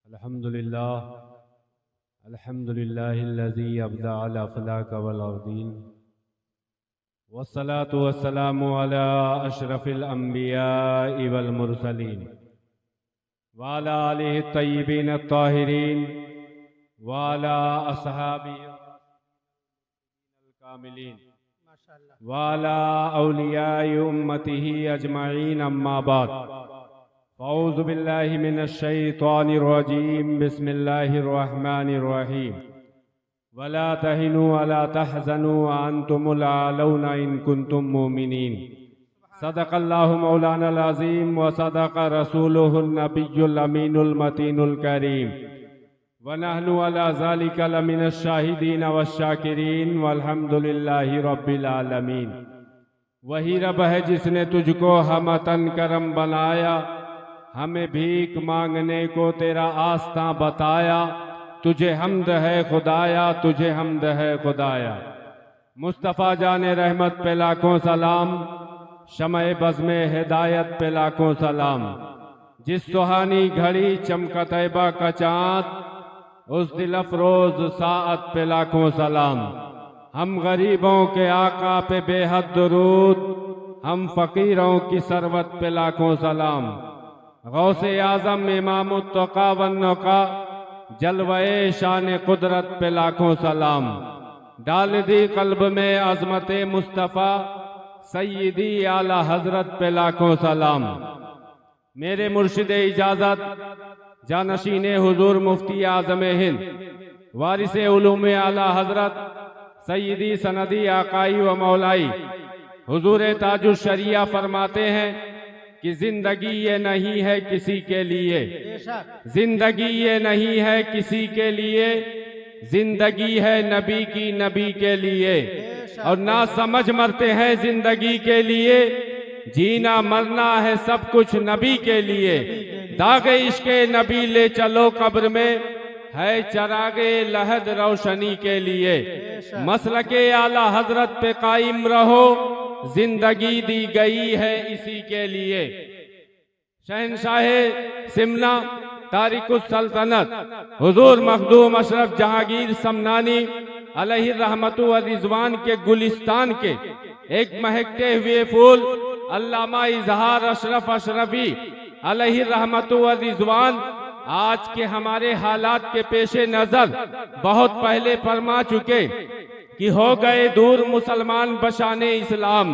अल्हम्दुलिल्लाहिल्लज़ी अब्दा अला फलाक वल अर्दीन वस्सलातु वस्सलामु अला अशरफिल अंबियाइ वल मुरसलीन व अला आलिहि तय्यिबीन अत्ताहिरीन व अला अस्हाबिही अल कामिलीन व अला औलियाइ उम्मतिही अजमईन अम्मा बाद औज़ु बिल्लाहि मिनश शैतानिर रजीम बिस्मिल्लाहिर्रहमानिर्रहीम वला तहिनु वला तहज़नु व अंतुमुल आलौना इन कुंतुम मुमिनीन सदक़ल्लाहु मौलानाल अज़ीम व सदक़ रसूलुहुन नबियुल अमीनुल मतीनुल करीम व नहनु अला ज़ालिका लमिनश शाहिदीन वश्शाकिरीन वल्हम्दुलिल्लाहि रब्बिल आलमीन। वही रब है जिसने तुझको हमतन करम बनाया, हमें भीख मांगने को तेरा आस्था बताया। तुझे हम्द है खुदाया, तुझे हम्द है खुदाया। मुस्तफ़ा जाने रहमत पे लाखों सलाम, शमए बज़्मे हिदायत पे लाखों सलाम। जिस सुहानी घड़ी चमका तैबा का चाँद, उस दिल अफरोज साअत पे लाखों सलाम। हम गरीबों के आका पे बेहद दुरूद, हम फकीरों की सरवत पे लाखों सलाम। गौसे आज़म इमामुत्तक़ा वन्नुक़ा, जलवए शान कुदरत पे लाखों सलाम। डाल दी कल्ब में अज़मते मुस्तफ़ा, सय्यदी आला हजरत पे लाखों सलाम। मेरे मुर्शिदे इजाज़त जानशीने हुजूर मुफ्ती आज़म हिंद वारिसे उलूमे आला हजरत सय्यदी सनदी आकाई व मौलाई हुजूर ताजुश शरिया फरमाते हैं कि जिंदगी ये नहीं है किसी के लिए, जिंदगी ये नहीं है किसी के लिए, जिंदगी है नबी की नबी के लिए। और ना समझ मरते हैं जिंदगी के लिए, जीना मरना है सब कुछ नबी के लिए। दागे इश्के नबी ले चलो कब्र में, है चरागे लहद रोशनी के लिए। मसलके आला हजरत पे कायम रहो, जिंदगी दी गई है इसी के लिए। शहनशाहे सिमना तारिकुस सल्तनत हुजूर मखदूम अशरफ जहांगीर समनानी अलैहि रहमतु व रिजवान के गुलिस्तान के एक महकते हुए फूल अल्लामा इजहार अशरफ अशरफी अलैहि रहमतु व रिजवान आज के हमारे हालात के पेशे नजर बहुत पहले फरमा चुके कि हो गए दूर मुसलमान बशाने इस्लाम,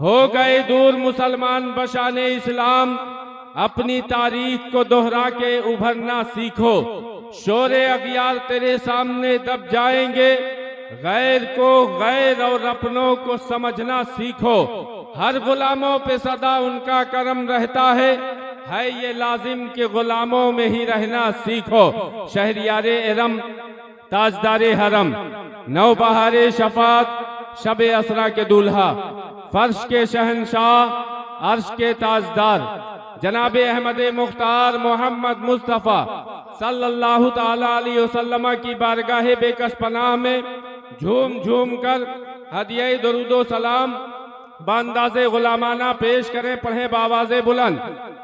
हो गए दूर मुसलमान बशाने इस्लाम। अपनी तारीख को दोहरा के उभरना सीखो, शोरे अगियार तेरे सामने दब जाएंगे। गैर को गैर और अपनों को समझना सीखो, हर गुलामों पे सदा उनका करम रहता है ये लाजिम के गुलामों में ही रहना सीखो। शहरियारे इरम ताजदारे हरम, नौबहारे शफात, शबे असरा के दूल्हा, फर्श के शहनशाह, अर्श के ताजदार जनाबे अहमद मुख्तार मोहम्मद मुस्तफ़ा सल्लल्लाहु ताला अलैहि वसल्लम की बारगाहे बेकस पनाह में झूम झूम कर हदिया दरूदो सलाम बांदाज़े गुलामाना पेश करें। पढ़े बावाज़े बुलंद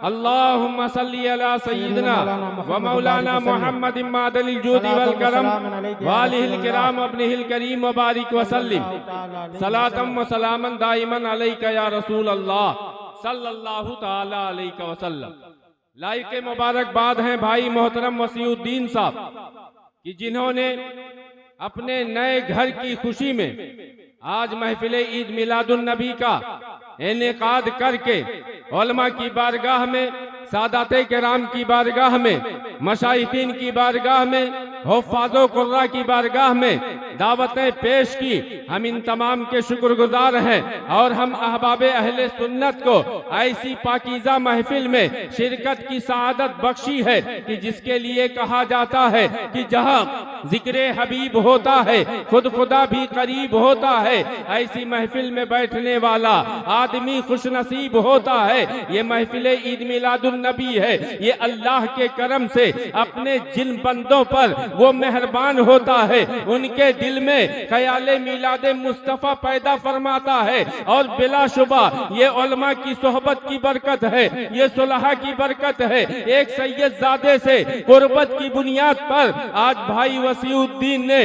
अल्लाहुम्मा सल्ली अला सय्यिदना व मौलाना मुहम्मद इम्मादिल जूदी वल करम वालिहिल किराम अब्निहिल करीम व बारिक व सल्लिम सलातम व सलामन दाइमन अलैका या रसूल अल्लाह सल्लल्लाहु ताला अलैहि वसल्लम। लाइक मुबारकबाद हैं भाई मोहतरम वसीउद्दीन साहब कि जिन्होंने अपने नए घर की खुशी में आज महफिले ईद मिलादुन नबी का इनेकाद करके उलमा की बारगाह में, सादाते किराम की बारगाह में, मशाइखीन की बारगाह में, हुफ्फाज़ो कुर्रा की बारगाह में दावतें पेश की। हम इन तमाम के शुक्रगुजार हैं और हम अहबाबे अहले सुन्नत को ऐसी पाकीज़ा महफिल में शिरकत की सआदत बख्शी है कि जिसके लिए कहा जाता है कि जहां जिक्रे हबीब होता है खुद खुदा भी करीब होता है। ऐसी महफिल में बैठने वाला आदमी खुशनसीब होता है। ये महफिल ईद मिलादुन नबी है, ये अल्लाह के करम से अपने जिन बंदों पर वो मेहरबान होता है, उनके दिल में ख्याले मिलादे मुस्तफ़ा पैदा फरमाता है। और बिलाशुबा ये उलमा की सोहबत की बरकत है, ये सुलह की बरकत है। एक सैयदजादे से कुर्बत की बुनियाद पर आज भाई वसीउद्दीन ने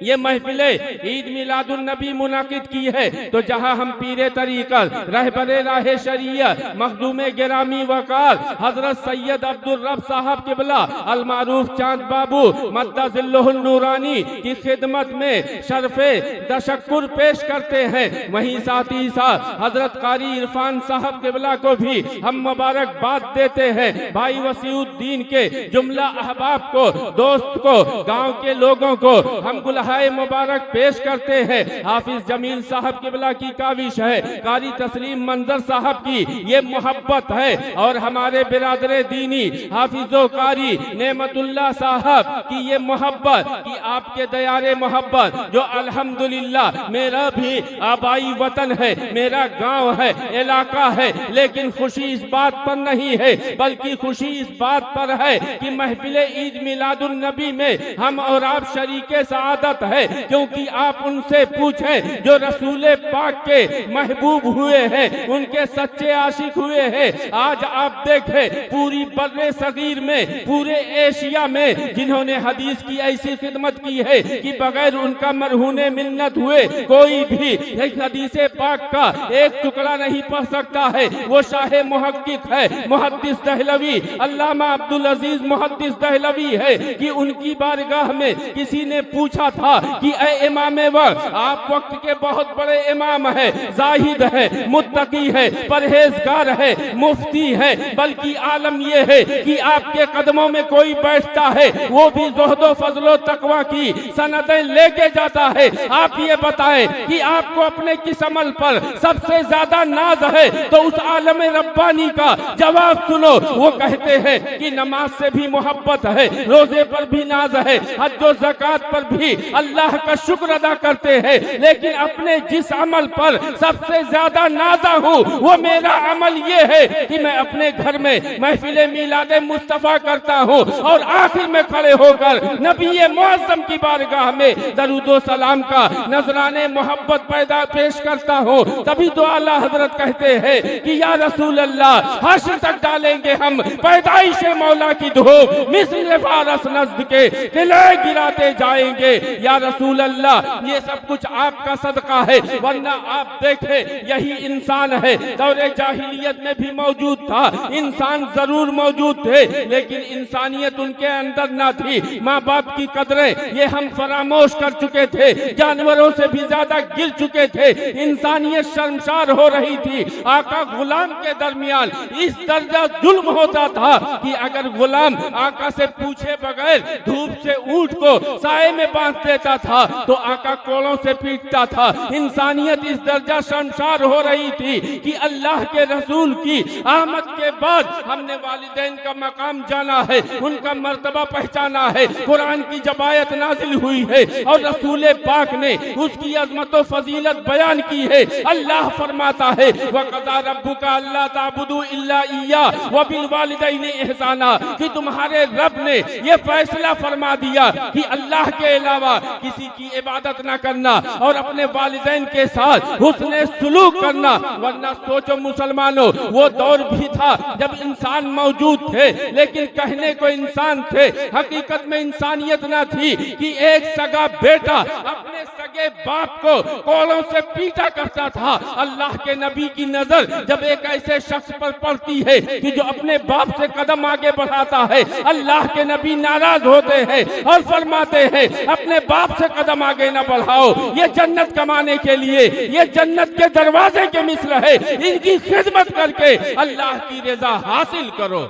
ये महफिले ईद मिलादुन नबी मुनाकिद की है। तो जहां हम पीरे तरीक़त रहबरे राहे शरीयत मखदूमे गिरामी वकार हजरत सैयद अब्दुल रब साहब किबला अल मारूफ चांद बाबू मद्दज़िल्लुहुन नूरानी की खिदमत में शर्फे तशक्कुर पेश करते हैं, वहीं साथ ही साथ हजरत कारी इरफान साहब किबला को भी हम मुबारकबाद देते हैं। भाई वसीउद्दीन के जुमला अहबाब को, दोस्त को, गांव के लोगों को हम गुलहाए मुबारक पेश करते हैं। हाफिज जमील साहब किबला की काविश है, कारी तस्लीम मंजर साहब की ये मोहब्बत है, और हमारे बिरादरे दीनी हाफिजो कारी नेमतुल्लाह साहब की ये मोहब्बत कि आपके दयारे मोहब्बत जो अल्हम्दुलिल्लाह मेरा भी आबाई वतन है, मेरा गांव है, इलाका है। लेकिन खुशी इस बात पर नहीं है, बल्कि खुशी इस बात पर है कि महफिल ईद मिलादुन नबी में हम और आप शरीके सआदत है, क्योंकि आप उनसे पूछें जो रसूल पाक के महबूब हुए हैं, उनके सच्चे आशिक हुए हैं। आज आप देखें पूरी बर्रे सगीर में, पूरे एशिया में जिन्होंने हदीस की ऐसी खिदमत की है कि बगैर उनका मरहूने मिन्नत हुए कोई भी एक हदीस पाक का एक टुकड़ा नहीं पढ़ सकता है। वो शाह मुहक्किक है, मुहद्दिस दहलवी, अल्लामा अब्दुल अजीज मुहद्दिस दहलवी है कि उनकी बारगाह में किसी ने पूछा था कि ऐ इमाम वक्त, आप वक्त के बहुत बड़े इमाम है, जाहिद है, मुत्तकी है, परहेजगार है, मुफ्ती है, बल्कि आलम ये है कि आपके कदमों में कोई बैठता है वो भी ज़ुहदो फजलो तकवा की सनदें लेके जाता है। आप ये बताएं कि आपको अपने किस अमल पर सबसे ज्यादा नाज है, तो उस आलम रब्बानी का जवाब सुनो। वो कहते हैं कि नमाज से भी मोहब्बत है, रोजे पर भी नाज है, हज और ज़कात पर भी अल्लाह का शुक्र अदा करते हैं, लेकिन अपने जिस अमल पर सबसे ज्यादा नाजा हूँ वो मेरा अमल ये है कि मैं अपने घर में महफिल मिलादे मुस्तफ़ा करता हूँ और आखिर में खड़े होकर नबी मुअज़्ज़म की बारगाह में दरूदो सलाम का नजराने मोहब्बत पैदा पेश करता हूँ। तभी तो आला हजरत कहते हैं कि या रसूल अल्लाह, हश्र तक डालेंगे हम पैदाइश मौला की धूप, मिस्र फारस नज़्द के किले गिराते जाएंगे। या रसूल अल्लाह, ये सब कुछ आपका सदका है, वरना आप देखें यही इंसान है, दौरे जाहिलियत में भी मौजूद था, इंसान जरूर मौजूद थे, लेकिन इंसानियत उनके अंदर ना थी। माँ बाप की कदरें ये हम फरामोश कर चुके थे, जानवरों से भी ज्यादा गिर चुके थे, इंसानियत शर्मसार हो रही थी। आका गुलाम के दरमियान इस दर्जा जुल्म होता था कि अगर गुलाम आका से पूछे बगैर धूप से ऊंट को साए में बांध देता था तो आका कोलों से पीटता था। इंसानियत इस दर्जा शर्मसार हो रही थी कि अल्लाह के रसूल की आमद के बाद हमने वालिदैन का मकाम जाना है, उनका मर्तबा पहचाना है। कुरान की जब आयत नाजिल हुई है और रसूल पाक ने उसकी अजमत व फजीलत बयान की है, अल्लाह फरमाता है वक़ज़ा रब्बुका अल्ला ताबुदू इल्ला इय्या व बिल वालिदैनि इहसाना, कि तुम्हारे रब ने ये फैसला फरमा दिया कि अल्लाह के अलावा किसी की इबादत न करना और अपने वालिदैन के साथ हुस्ने सुलूक करना। वरना सोचो मुसलमानों, वो दौर भी था जब इंसान मौजूद थे, लेकिन कहने को इंसान थे, हकीकत में इंसानियत न थी कि एक सगा बेटा अपने सगे बाप को कोलों से पीटा करता था। अल्लाह के नबी की नजर जब एक ऐसे शख्स पर पड़ती है कि जो अपने बाप से कदम आगे बढ़ाता है, अल्लाह के नबी नाराज होते हैं और फरमाते हैं अपने बाप से कदम आगे न बढ़ाओ, ये जन्नत कमाने के लिए, ये जन्नत के दरवाजे के मिस्र है, इनकी खिदमत करके अल्लाह की रजा हासिल करो।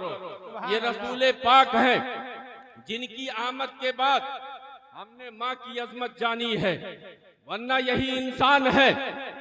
ये रसूल पाक हैं जिनकी आमद के बाद हमने माँ की अजमत जानी है। वरना यही इंसान है।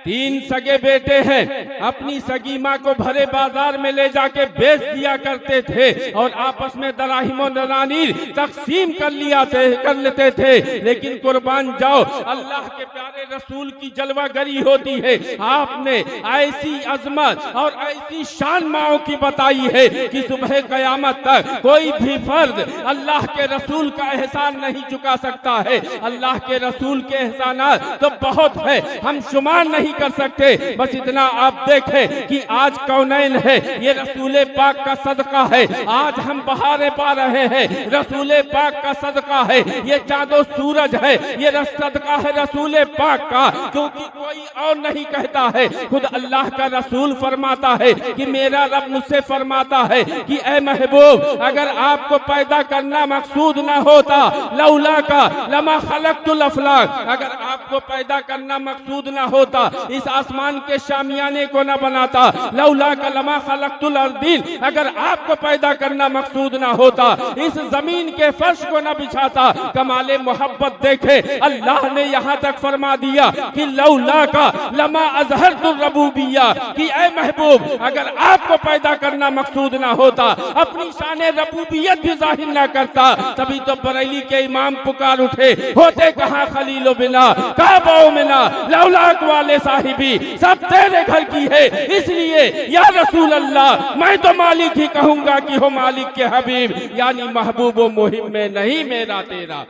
3 सगे बेटे हैं, अपनी सगी माँ को भरे बाजार में ले जाके बेच दिया करते थे और आपस में दराहिमो दनानीर तकसीम कर लेते थे। लेकिन कुर्बान जाओ, अल्लाह के प्यारे रसूल की जलवागरी होती है। आपने ऐसी अजमत और ऐसी शान माओं की बताई है कि सुबह कयामत तक कोई भी फर्द अल्लाह के रसूल का एहसान नहीं चुका सकता है। अल्लाह के रसूल के एहसानात तो बहुत है, हम शुमार नहीं कर सकते। बस इतना आप देखें कि आज कौनैन है, ये रसूल पाक का सदका है। आज हम बहारें पा रहे हैं, रसूल पाक का सदका है। ये चांदो सूरज है, ये सदका है रसूल पाक का, क्योंकि कोई और नहीं कहता है, खुद अल्लाह का रसूल फरमाता है कि मेरा रब मुझसे फरमाता है कि ऐ महबूब, अगर आपको पैदा करना मकसूद ना होता, लौला का लमा खलक़तुल अफ़लाक, अगर आपको पैदा करना मकसूद ना होता, इस आसमान के शामियाने को ना बनाता, लौला का लमा खलक़तुल अर्दीन, अगर आपको पैदा करना मकसूद ना होता, इस जमीन के फर्श को ना बिछाता। कमाले मोहब्बत देखे, अल्लाह ने यहाँ तक फरमा दिया कि लौला का लमा अज़हरतुर रबूबिय्या, कि ऐ महबूब, अगर आपको पैदा करना मकसूद ना होता, अपनी शान रबूबियत भी जाहिर ना करता। तभी तो बरेली के इमाम पुकार उठे, होते कहाँ खलीलो बिना, काबाओ मिना, लौलाक वाले साहिबी, सब तेरे घर की है। इसलिए या रसूल अल्लाह, मैं तो मालिक ही कहूंगा कि हो मालिक के हबीब, यानी महबूब व मुहिम में नहीं मेरा तेरा।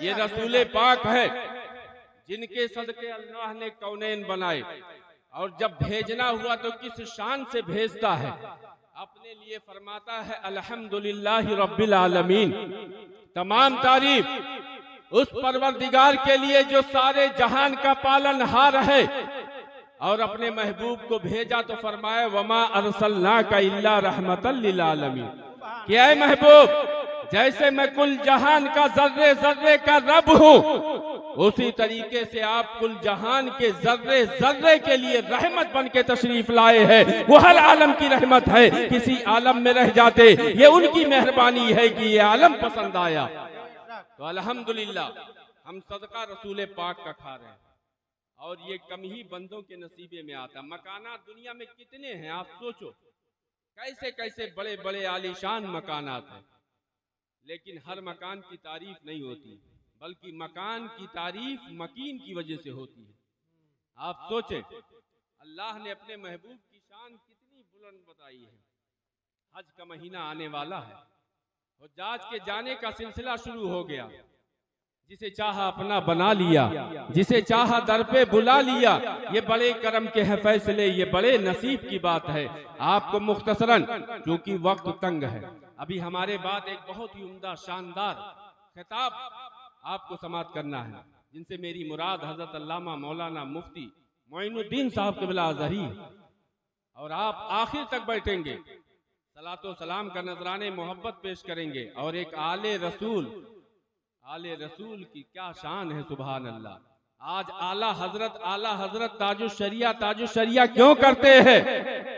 ये रसूल पाक है जिनके सदके अल्लाह ने कौनैन बनाए, और जब भेजना हुआ तो किस शान से भेजता है। अपने लिए फरमाता है अल्हम्दुलिल्लाहि रब्बिल आलमीन, तमाम तारीफ उस परवरदिगार के लिए जो सारे जहान का पालनहार है। और अपने महबूब को भेजा तो फरमाया वमा अरसलनाका इल्ला रहमतल लिल आलमीन, कि ऐ महबूब, जैसे मैं कुल जहान का जर्रे जर्रे का रब हूँ, उसी तरीके से आप कुल जहान के जर्रे जर्रे के लिए रहमत बन के तशरीफ लाए हैं। वो हर आलम की रहमत है, किसी आलम में रह जाते, ये उनकी मेहरबानी है कि ये आलम पसंद आया। तो अल्हम्दुलिल्लाह हम सदका रसूल पाक का खा रहे हैं, और ये कम ही बंदों के नसीबे में आता। मकानात दुनिया में कितने हैं, आप सोचो, कैसे कैसे बड़े बड़े आलीशान मकानात हैं, लेकिन हर मकान की तारीफ नहीं होती, बल्कि मकान की तारीफ मकीन की वजह से होती है। आप सोचें, अल्लाह ने अपने महबूब की शान कितनी बुलंद बताई है। हज का महीना आने वाला है, हुज्जाज के जाने का सिलसिला शुरू हो गया। जिसे चाहा अपना बना लिया, जिसे चाहा दर पे बुला लिया। ये बड़े करम के है फैसले, ये बड़े नसीब की बात है। आपको मुख्तसरन, क्योंकि वक्त तंग है, अभी हमारे बाद एक बहुत ही उम्दा शानदार खिताब आपको समाप्त करना है, जिनसे मेरी मुराद हजरत अल्लामा मौलाना मुफ्ती मोइनुद्दीन साहब क़िबला अज़हरी, और आप आखिर तक बैठेंगे, सलातो सलाम का नजराने मोहब्बत पेश करेंगे, और एक आले रसूल की क्या शान है, सुभान अल्लाह। आज आला हजरत ताजुशरिया क्यों करते हैं?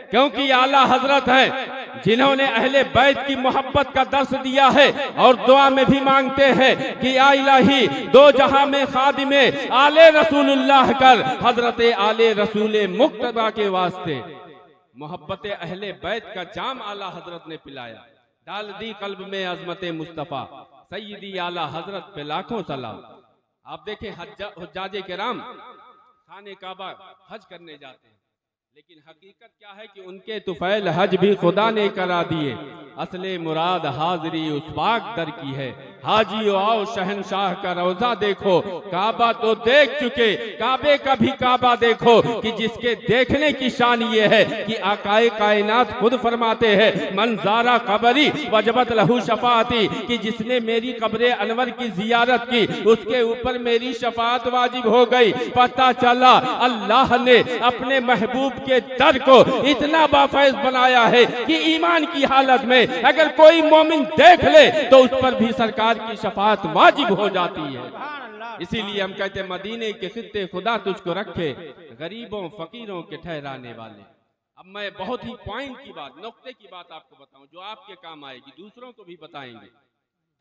क्योंकि आला हजरत है जिन्होंने अहले बैत की मोहब्बत का दर्स दिया है, और दुआ में भी मांगते हैं कि या इलाही दो जहां में खादिमे आले रसूलुल्लाह कर, हजरत आले रसूल मुक्तबा के वास्ते मोहब्बत अहले बैत का जाम आला हजरत ने पिलाया। डाल दी कल्ब में अजमत मुस्तफ़ा, सैयदी आला हजरत पे लाखों सलाम। आप देखें, हुज्जाजे किराम खाने काबा हज करने जाते हैं, लेकिन हकीकत क्या है कि उनके तुफैल हज भी खुदा ने करा दिए। असले मुराद हाजिरी उस पाक दर की है, हाजी आओ शहनशाह का रोजा देखो। काबा तो देख चुके, काबे का भी काबा देखो, कि जिसके देखने की शान ये है कि आकाए कायनात खुद फरमाते हैं मंजारा कबरी वजबत लहू शफाती, कि जिसने मेरी कब्रे अनवर की जियारत की उसके ऊपर मेरी शफात वाजिब हो गई। पता चला अल्लाह ने अपने महबूब के दर को इतना बाफैज बनाया है कि ईमान की हालत में अगर कोई मोमिन देख ले तो उस पर भी सरकार की शफाअत वाजिब हो जाती है। इसीलिए हम कहते हैं मदीने के खित्ते खुदा तुझको रखे, गरीबों फकीरों के ठहराने वाले। अब मैं बहुत ही पॉइंट की बात, नुक्ते की बात आपको बताऊं जो आपके काम आएगी, दूसरों को भी बताएंगे।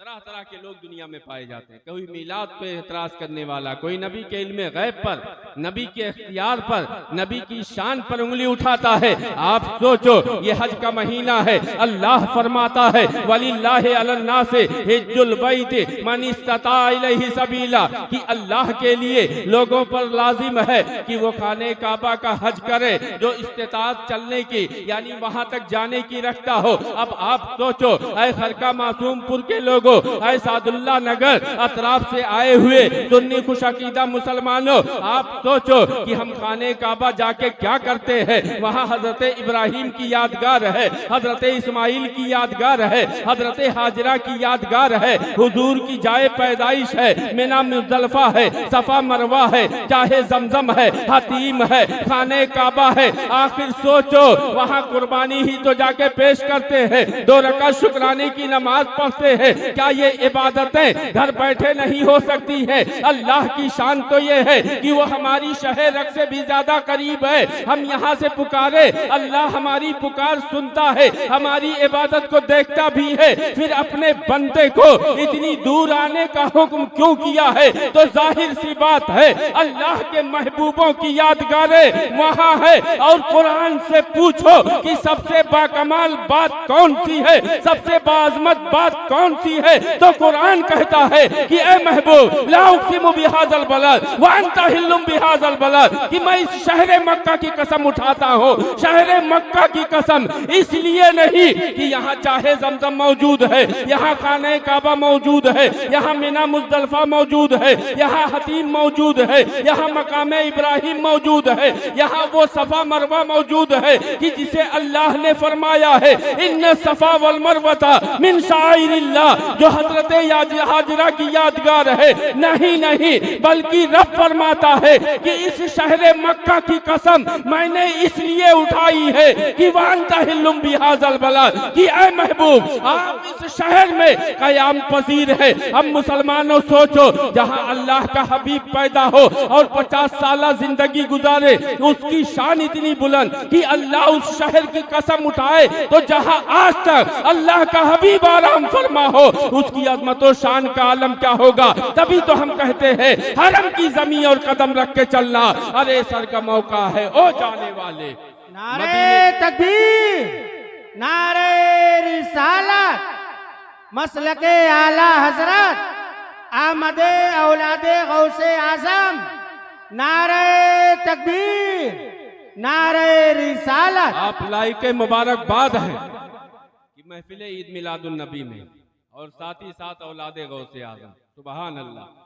तरह तरह के लोग दुनिया में पाए जाते हैं। कोई मीलाद पे एतराज करने वाला, कोई नबी के इल्मे गैब पर, नबी के इख्तियार पर, नबी की शान पर उंगली उठाता है। आप सोचो, ये हज का महीना है, अल्लाह फरमाता है वलिल्लाहि अलन्नासि हिज्जुल बैति मन इस्तता इलैहि सबीला, कि अल्लाह के लिए लोगों पर लाजिम है कि वो खाने काबा का हज करे जो इस्तिताअत चलने की यानी वहां तक जाने की रखता हो। अब आप सोचो, ऐ खरका मासूमपुर के लोगों, ऐ सादुल्ला नगर अतराफ से आए हुए सुन्नी खुशअकीदा मुसलमानों, आप सोचो कि हम खाने काबा जाके क्या करते हैं। वहाँ हजरत इब्राहिम की यादगार है, हजरत इस्माइल की यादगार है, हजरत हाजरा की यादगार है, हुजूर की जाए पैदाइश है, मिना मुज़दलिफा है, सफा मरवा है, चाहे जमजम है, हतीम है, खाने काबा है। आखिर सोचो, वहाँ कुर्बानी ही तो जाके पेश करते हैं, 2 रकात शुक्राने की नमाज पढ़ते हैं। क्या ये इबादतें घर बैठे नहीं हो सकती है? अल्लाह की शान तो ये है कि वो हमारी शहर रख से भी ज्यादा करीब है। हम यहाँ से पुकारे, अल्लाह हमारी पुकार सुनता है, हमारी इबादत को देखता भी है। फिर अपने बंदे को इतनी दूर आने का हुक्म क्यों किया है? तो जाहिर सी बात है, अल्लाह के महबूबों की यादगारें वहाँ है। और कुरान से पूछो कि सबसे बाकमाल बात कौन सी है, सबसे बाज़मत बात कौन सी है? तो कुरान कहता है कि ए महबूब ला उक़सिमु बिहाज़ल बलद व अंता हिल्लुम बिहाज़ल बलद, कि मैं इस शहर मक्का की कसम उठाता हूँ। शहर मक्का की कसम इसलिए नहीं कि यहाँ चाहे जमजम मौजूद है, यहाँ खाने काबा मौजूद है, यहाँ मिना मुज़दलिफा मौजूद है, यहाँ हतीम मौजूद है, यहाँ मकाम इब्राहिम मौजूद है, यहाँ वो सफा मरवा मौजूद है कि जिसे अल्लाह ने फरमाया है इन्न सफा वल मरवता मिन शाइरिल्लाह, जो हजरत हाजरा की यादगार है। नहीं नहीं, बल्कि रब फरमाता है कि इस शहर मक्का की कसम मैंने इसलिए उठाई है कि वांता हिल्लुम बिहाज़ल बलद, कि ऐ महबूब आप इस शहर में कयाम पजीर है। हम मुसलमानों सोचो, जहां अल्लाह का हबीब पैदा हो और 50 साल जिंदगी गुजारे, उसकी शान इतनी बुलंद कि अल्लाह उस शहर की कसम उठाए, तो जहां आज तक अल्लाह का हबीब आराम फरमा हो, उसकी अज़मत और शान का आलम क्या होगा। तभी तो हम कहते हैं हरम की जमीन और कदम रख के चलना। अरे सर का मौका है ओ जाने वाले। नारे तकबीर, नारे रिसालत, मसलके आला हजरत, आमदे औलादे गौसे आजम, नारे तकबीर, नारे रिसालत। आप लाइके मुबारकबाद हैं कि महफिल ईद मिलादुन नबी में और साथ ही साथ औलादे गौसे आजम। सुबहान अल्लाह।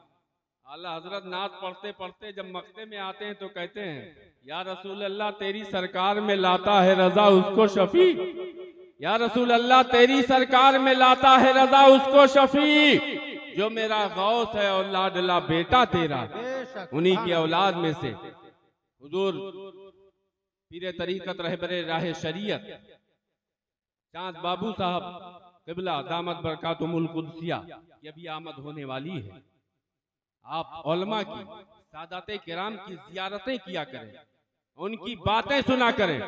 आला हजरत नात पढ़ते पढ़ते जब मक्ते में आते हैं तो कहते हैं या रसूल अल्लाह तेरी सरकार में लाता है रजा उसको शफी, या रसूल अल्लाह तेरी सरकार में लाता है रजा उसको शफी, जो मेरा गौस है और लाडला बेटा तेरा, उन्हीं की औलाद में से हुजूर पीरे तरीकत रहबरे राह शरीयत चांद बाबू साहब क़िबला दामत बरकातुहुल कुद्सिया ये भी आमद होने वाली है। आप उलमा की, सादाते किराम की ज़ियारतें किया करें, उनकी बातें सुना करें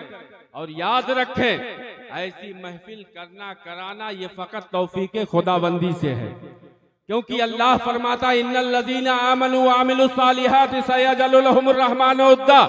और याद रखें ऐसी महफिल करना कराना ये फ़कत तौफीक खुदाबंदी से है। क्योंकि अल्लाह फरमाता इन्नल लज़ीना आमनू व अमिलुस सालिहाति सयजअलु लहुमुर रहमानु उद्दा,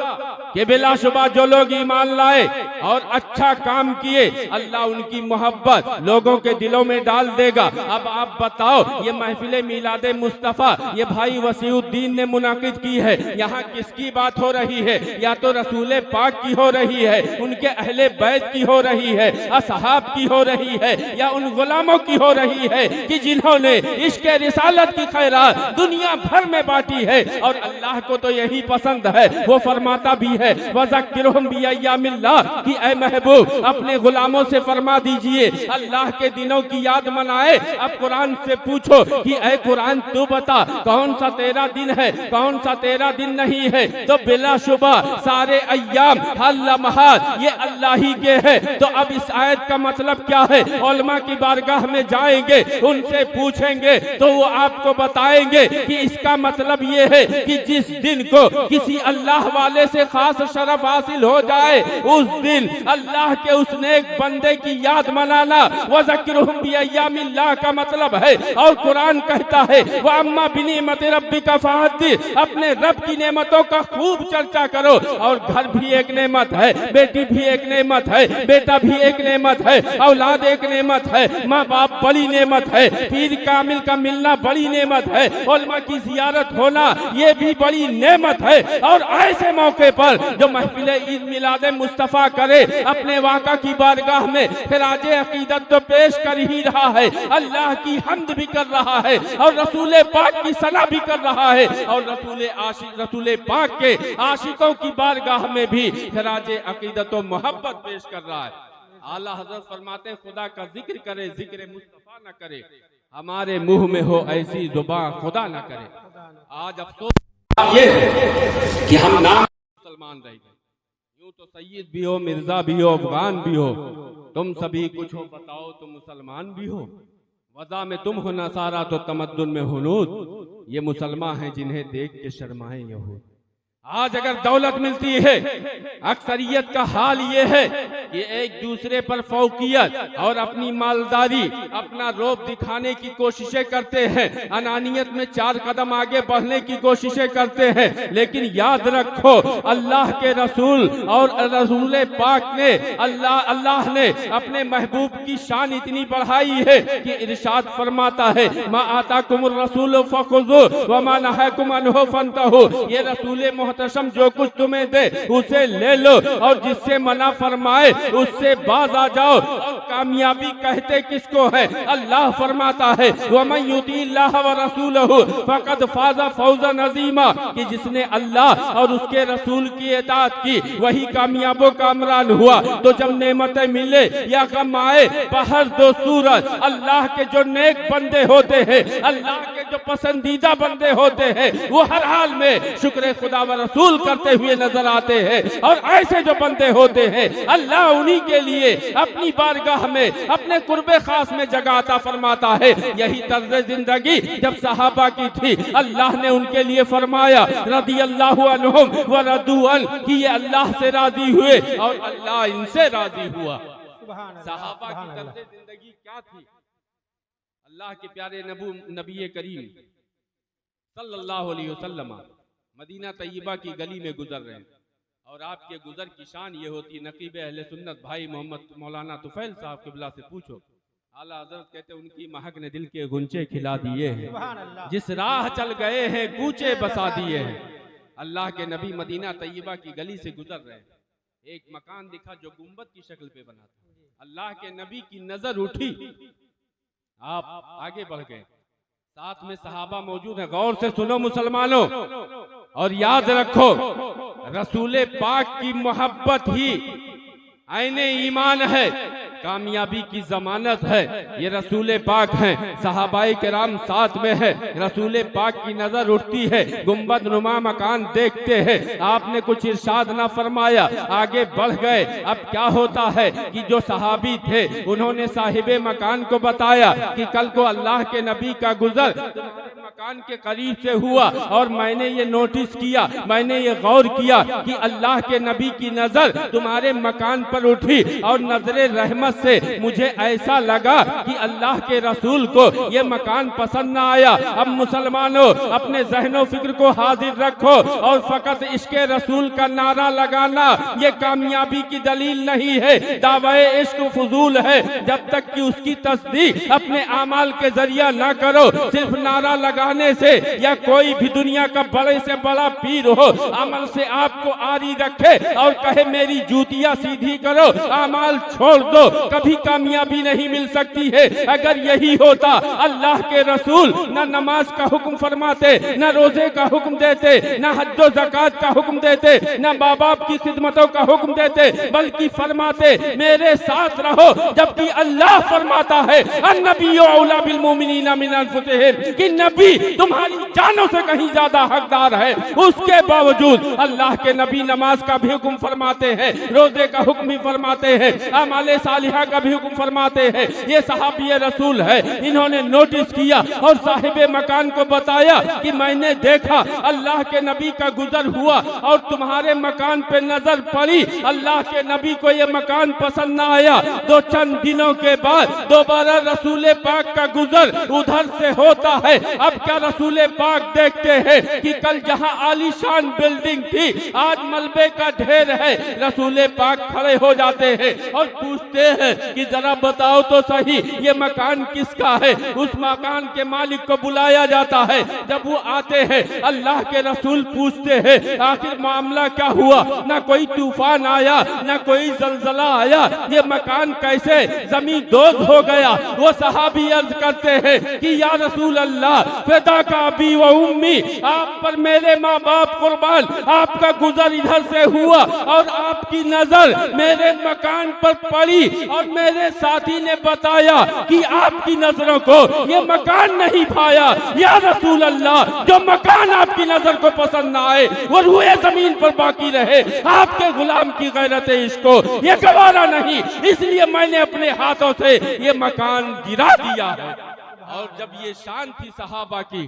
कि बिलाशुबा जो लोग ईमान लाए और अच्छा काम किए अल्लाह उनकी मोहब्बत लोगों के दिलों में डाल देगा। अब आप बताओ, ये महफिल मिलादे मुस्तफ़ा ये भाई वसीउद्दीन ने मुनाकिद की है, यहाँ किसकी बात हो रही है? या तो रसूल पाक की हो रही है, उनके अहले बैत की हो रही है, असहाब की हो रही है, या उन गुलामों की हो रही है कि जिन्होंने इश्क रिसालत की खैरात दुनिया भर में बांटी है। और अल्लाह को तो यही पसंद है, वो फरमाता भी है वज़क्किरहुम बिअय्यामिल्लाह, कि ऐ महबूब अपने गुलामों से फरमा दीजिए अल्लाह के दिनों की याद मनाए। अब कुरान से पूछो कि ऐ कुरान तू बता कौन सा तेरा दिन है, कौन सा तेरा दिन नहीं है? तो बिलाशुबा सारे अय्याम हर लम्हा ये अल्लाह ही के है। तो अब इस आयत का मतलब क्या है? उलमा की बारगाह में जाएंगे, उनसे पूछेंगे तो वो आपको बताएंगे कि इसका मतलब ये है कि जिस दिन को किसी अल्लाह वाले से खास खास शरफ हासिल हो जाए, उस दिन अल्लाह के उस नेक बंदे की याद मनाना। वज़किरुहुम बिअय्यामिल्लाह का मतलब है, और कुरान कहता है व अम्मा बिनिअमति रब्बिका फहद्दिस, अपने रब की नेमतों का खूब चर्चा करो। और घर भी एक नेमत है, बेटी भी एक नेमत है, बेटा भी एक नेमत है, औलाद एक नेमत है, माँ बाप बड़ी नेमत है, पीर कामिल का मिलना बड़ी नेमत है, उलमा की जियारत होना ये भी बड़ी नेमत है। और ऐसे मौके पर जो महफिल ईद मिलाद मुस्तफा करे, अपने वाका की बारगाह में खिराजे अकीदत तो पेश कर ही रहा है, अल्लाह की हम्द भी कर रहा है, और रसूल पाक की सना भी कर रहा है, और रसूल पाक के आशिकों की बारगाह में भी खिराजे अकीदत और मोहब्बत पेश कर रहा है। आला हजरत फरमाते खुदा का जिक्र करे, जिक्र मुस्तफा न करे, हमारे मुंह में हो ऐसी जुबान खुदा न करे। आज अफसोस ये कि हम नाम मुसलमान रह गए, यूं तो सैयद भी हो, मिर्जा भी हो, अफगान भी हो, तुम सभी कुछ हो, बताओ तुम मुसलमान भी हो। वज़ा में तुम हो नसारा तो तमद्दुन में हुनूद, ये मुसलमान हैं जिन्हें देख के शर्माए यहूद। आज अगर दौलत मिलती है, अक्सरियत का हाल ये है कि एक दूसरे पर फौकियत और अपनी मालदारी, अपना रौब दिखाने की कोशिशें करते हैं, अनानियत में 4 कदम आगे बढ़ने की कोशिशें करते हैं। लेकिन याद रखो, अल्लाह के रसूल और रसूल पाक ने अल्लाह ने अपने महबूब की शान इतनी बढ़ाई है कि इरशाद फरमाता है मा आताकुमुर रसूल फखुज़ू व मा नहाकुम अन्हु फंतहू। ये रसूल मोहतरम जो कुछ तुम्हें दे उसे ले लो, और जिससे मना फरमाए उससे बाज आ जाओ। और कामयाबी कहते किसको है? अल्लाह फरमाता है वमन युतिल्लाह व रसूलहु फक़द फाज़ फौज़न अज़ीमा, कि जिसने अल्लाह और उसके रसूल की इताअत की वही कामयाबों का अमरान हुआ। तो जब नेमतें मिले या गम आए, बाहर दो सूरत, अल्लाह के जो नेक बंदे होते हैं, अल्लाह के जो पसंदीदा बंदे होते हैं, वो हर हाल में शुक्र खुदा व रसूल करते हुए नजर आते हैं। और ऐसे जो बंदे होते हैं, अल्लाह उन्हीं के लिए अपनी बारगाह में, अपने कुर्बे खास में जगह अता फरमाता है। यही तर्ज जिंदगी जब सहाबा की थी, अल्लाह ने उनके लिए फरमाया रदियल्लाहु अन्हुम व रदू अन, कि ये अल्लाह से राजी हुए और अल्लाह इनसे राजी हुआ। सहाबा की तर्ज जिंदगी क्या थी? अल्लाह के प्यारे नबी करीम सल्लल्लाहु अलैहि वसल्लम मदीना तैयबा की गली में गुजर रहे हैं, और आपके गुजर की शान ये होती है, नकीब अहले सुन्नत भाई मोहम्मद मौलाना तुफैल साहब क़िबला से पूछो, आला हज़रत कहते उनकी महक ने दिल के गुंचे खिला दिए हैं, जिस राह चल गए हैं कूचे बसा दिए हैं। अल्लाह के नबी मदीना तैयबा की गली से गुजर रहे हैं, एक मकान दिखा जो गुंबद की शक्ल पे बना था। अल्लाह के नबी की नजर उठी, आप आगे बढ़ गए, साथ में सहाबा मौजूद है। गौर से सुनो मुसलमानों, और याद रखो, रसूल पाक की मोहब्बत ही आईने ईमान है, कामयाबी की जमानत है। ये रसूल पाक हैं, सहाबाए किराम साथ में है, रसूल पाक की नजर उठती है, गुंबद नुमा मकान देखते हैं, आपने कुछ इरशाद ना फरमाया, आगे बढ़ गए। अब क्या होता है कि जो सहाबी थे उन्होंने साहिबे मकान को बताया कि कल को अल्लाह के नबी का गुजर मकान के करीब से हुआ, और मैंने ये नोटिस किया, मैंने ये गौर किया कि अल्लाह के नबी की नजर तुम्हारे मकान पर उठी, और नजरे रहमत से मुझे ऐसा लगा कि अल्लाह के रसूल को ये मकान पसंद ना आया। अब मुसलमानों, अपने ज़हनो फिक्र को हाजिर रखो, और फकत इश्क़े रसूल का नारा लगाना ये कामयाबी की दलील नहीं है। दावे इश्क फजूल है जब तक कि उसकी तस्दीक अपने आमाल के जरिया ना करो। सिर्फ नारा लगाने से या कोई भी दुनिया का बड़े से बड़ा पीर हो अमल से आपको आरी रखे और कहे मेरी जूतियां सीधी करो, आमाल छोड़ दो, कभी कामयाबी नहीं मिल सकती है। अगर यही होता, अल्लाह के रसूल न नमाज का हुक्म फरमाते, न रोजे का हुक्म देते, न हज और ज़कात का हुक्म देते, न माँ बाप की खिदमतों का हुक्म देते, बल्कि फरमाते मेरे साथ रहो। जबकि अल्लाह फरमाता है अन्नबिय्यु औला बिल मुमिनीना मिन अनफुसिहिम, कि नबी तुम्हारी जानों से कहीं ज्यादा हकदार है। उसके बावजूद अल्लाह के नबी नमाज का भी हुक्म फरमाते हैं, रोजे का हुक्म भी फरमाते हैं, अमाले सालिह फतिहा का भी हुक्म फरमाते हैं। ये सहाबी रसूल है, इन्होंने नोटिस किया और साहिबे मकान को बताया कि मैंने देखा अल्लाह के नबी का गुजर हुआ और तुम्हारे मकान पे नजर पड़ी, अल्लाह के नबी को ये मकान पसंद न आया। दो चंद दिनों के बाद दोबारा रसूल पाक का गुजर उधर से होता है। अब क्या रसूल पाक देखते हैं कि कल जहां आलीशान बिल्डिंग थी आज मलबे का ढेर है। रसूल पाक खड़े हो जाते हैं और पूछते हैं कि जरा बताओ तो सही ये मकान किसका है। उस मकान के मालिक को बुलाया जाता है। जब वो आते हैं अल्लाह के रसूल पूछते हैं आखिर मामला क्या हुआ, ना कोई तूफान आया ना कोई जलजला आया, ये मकान कैसे जमीन दोज हो गया। वो सहाबी अर्ज करते हैं कि या रसूल अल्लाह फिदा का अबी व उम्मी, आप पर मेरे माँ बाप कुर्बान, आपका गुजर इधर से हुआ और आपकी नजर मेरे मकान पर पड़ी और मेरे साथी ने बताया कि आपकी नजरों को ये मकान नहीं भाया। या रसूल अल्लाह जो मकान आपकी नजर को पसंद ना आए वो रूए जमीन पर बाकी रहे। आपके गुलाम की गैरत इसको ये गवारा नहीं, इसलिए मैंने अपने हाथों से ये मकान गिरा दिया है। और जब ये शान थी सहाबा की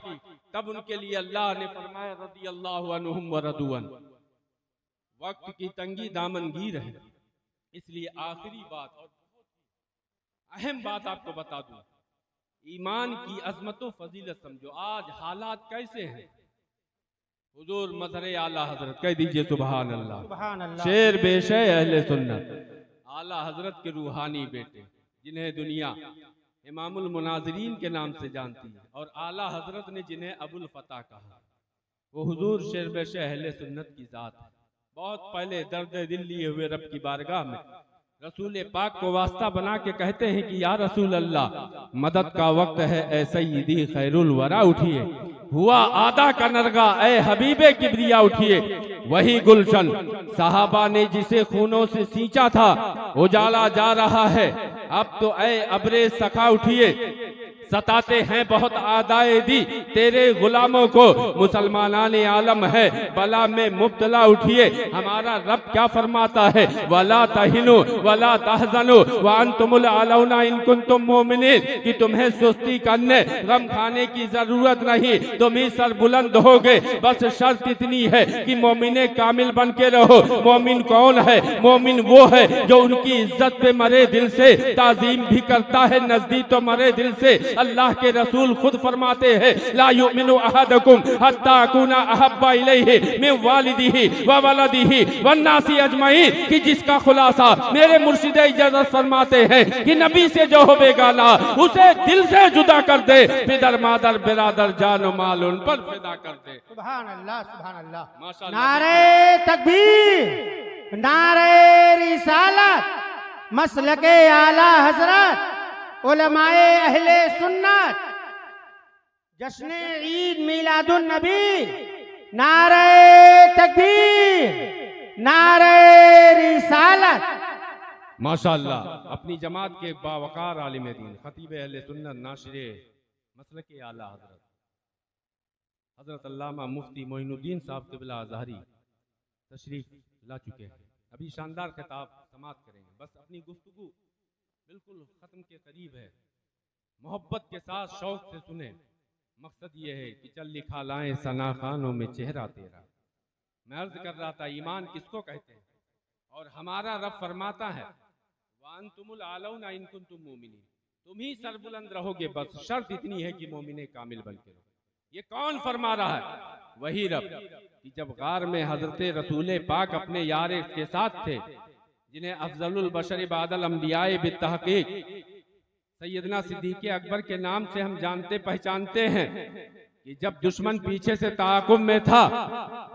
तब उनके लिए अल्लाह ने फरमाया रज़ी अल्लाहु अन्हुम व रदुअन। वक्त की तंगी दामनगीर है, इसलिए आखिरी बात और अहम बात आपको बता दूं, ईमान की अजमत व फजीलत समझो। आज हालात कैसे हैं, हुजूर मज़हर आला हजरत कह दीजिए सुभान अल्लाह। शेर बेशे अहले सुन्नत आला हजरत के रूहानी बेटे जिन्हें दुनिया इमामुल मुनाज़िरीन के नाम से जानती है और आला हजरत ने जिन्हें अबुल फता कहा, वो हुजूर शेर बेशे अहले सुन्नत की जात है। बहुत पहले दर्द दिल लिए हुए रब की बारगाह में रसूल पाक को वास्ता बना के कहते हैं कि या रसूल अल्लाह मदद का वक्त है, ऐ सय्यदी खैरुल वरा उठिए। हुआ आदा का नरगा, ऐ हबीबे किबरिया उठिए। वही गुलशन साहबा ने जिसे खूनों से सींचा था उजाला जा रहा है। अब तो ऐ अबरे सखा उठिए, सताते हैं बहुत आदाए दी तेरे गुलामों को, मुसलमानाने आलम है बला में मुब्तला उठिए। हमारा रब क्या फरमाता है, वला तहिनु वला तहजनु व अंतुमुल अलौना इन कुंतुम मोमिनीन, कि तुम्हें सुस्ती करने गम खाने की जरूरत नहीं, तुम ही सर बुलंद होगे। बस शर्त इतनी है कि मोमिने कामिल बन के रहो। मोमिन कौन है, मोमिन वो है जो उनकी इज्जत पे मरे दिल से, ताजीम भी करता है नजदीक तो मरे दिल से। अल्लाह के रसूल खुद फरमाते हैं ला युमिनु अहदकुम हत्ता अकूना अहब्बा इलैहि मिन वालिदिही व वलदिही वन्नासी अजमईन, कि जिसका खुलासा मेरे मुर्शिदे इजाजत फरमाते हैं कि नबी से जो हो बेगाना उसे दिल से जुदा कर दे, फिदर मादर बिरादर जान माल उन पर फिदा कर दे। सुभान अल्लाह सुभान अल्लाह। माशाअल्लाह। नारे तकबीर, नारे रिसालत, मसलके आला हजरत, उलमाए अहले सुन्नत, जश्न ईद मिलादुन नबी, नारे तकबीर, नारे रिसालत। माशाअल्लाह। अपनी जमात के बावकार आलिम दीन खतीब अहले सुन्नत नाशिरे मसलके आला हजरत हजरत अल्लामा मुफ्ती मोइनुद्दीन साहब क़िबला अज़हरी तशरीफ ला चुके हैं। अभी शानदार खिताब समाअत करेंगे। बस अपनी गुफ्तगू बिल्कुल ख़त्म के करीब है, मोहब्बत के साथ शौक से सुने। मकसद ये है कि चल लिखा लाएं सना खानों में चेहरा तेरा। मैं अर्ज कर रहा था ईमान किसको कहते हैं, और हमारा रब फरमाता है वांतुमुल आलौना इन कुंतुम मोमिनीन, तुम ही सरबुलंद रहोगे, बस शर्त इतनी है कि मोमिने कामिल बन के रहो। ये कौन फरमा रहा है, वही रब कि जब गार में हजरत रसूल पाक अपने यार के साथ थे जिन्हें अफजलुल बशर बादल अंबियाए बितहकीक सैयदना सिद्दीक़ अकबर के नाम से हम जानते पहचानते हैं, कि जब दुश्मन पीछे से ताक़ुब में था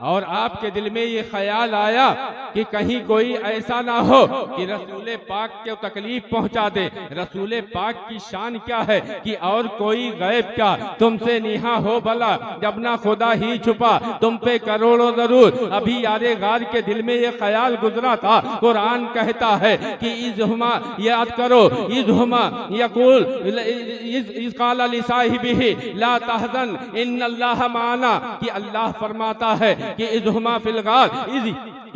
और आपके दिल में ये ख्याल आया कि कहीं कोई ऐसा ना हो कि रसूल पाक को तकलीफ पहुंचा दे। रसूल पाक की शान क्या है कि और कोई गैब क्या, तुमसे निहा हो भला जब ना खुदा ही छुपा, तुम पे करोड़ों जरूर। अभी यारे गार के दिल में ये ख्याल गुजरा था। कुरान कहता है कि इज़हुमा, याद करो, इज़हुमा यक़ूल इज़ क़ाला लिसाहिबिही ला तहज़न इन्नल्लाह माना, कि अल्लाह फरमाता है कि इज़हुमा फिल गार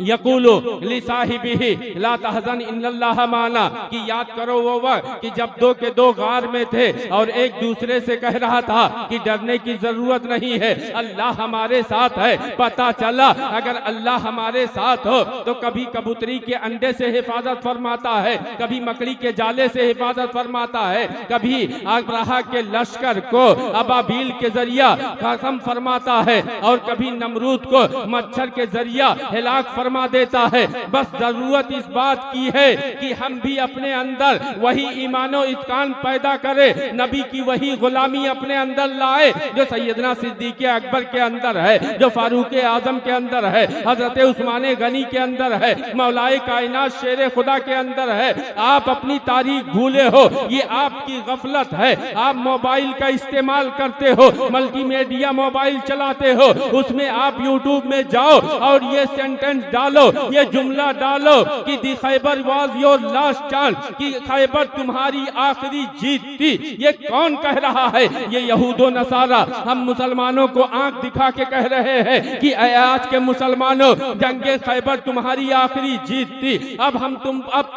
यकूलु लिसाहिबिही ला तहज़न इन्नल्लाह माना, कि याद करो वो वक्त कि जब दो के दो गार में थे और एक दूसरे से कह रहा था कि डरने की जरूरत नहीं है, अल्लाह हमारे साथ है। पता चला अगर अल्लाह हमारे साथ हो तो कभी कबूतरी के अंडे से हिफाजत फरमाता है, कभी मकड़ी के जाले से हिफाजत फरमाता है, कभी अब्राहा के लश्कर को अबाबील के जरिया खत्म फरमाता है और कभी नमरूद को मच्छर के जरिया हिलाक फरमा देता है। बस जरूरत इस बात की है कि हम भी अपने अंदर वही ईमानो इत्कान पैदा करें, नबी की वही गुलामी अपने अंदर लाए जो सैयदना सिद्दीक़ अकबर के अंदर है, जो फारूक आजम के अंदर है, हजरत उस्मान गनी के अंदर है, मौलाए कायनात शेर खुदा के अंदर है। आप अपनी तारीख भूले हो, ये आपकी गफलत है। आप मोबाइल का इस्तेमाल करते हो, मल्टीमीडिया मोबाइल चलाते हो, उसमें आप यूट्यूब में जाओ और ये सेंटेंस डालो, ये जुमला डालो कि the Khyber was your last chance, कि खैबर तुम्हारी आखिरी जीत थी। ये कौन कह रहा है? ये यहूदो नसारा हम मुसलमानों को आंख दिखा के कह रहे हैं कि आज के मुसलमानों, जंगे खैबर तुम्हारी आखिरी जीत थी, अब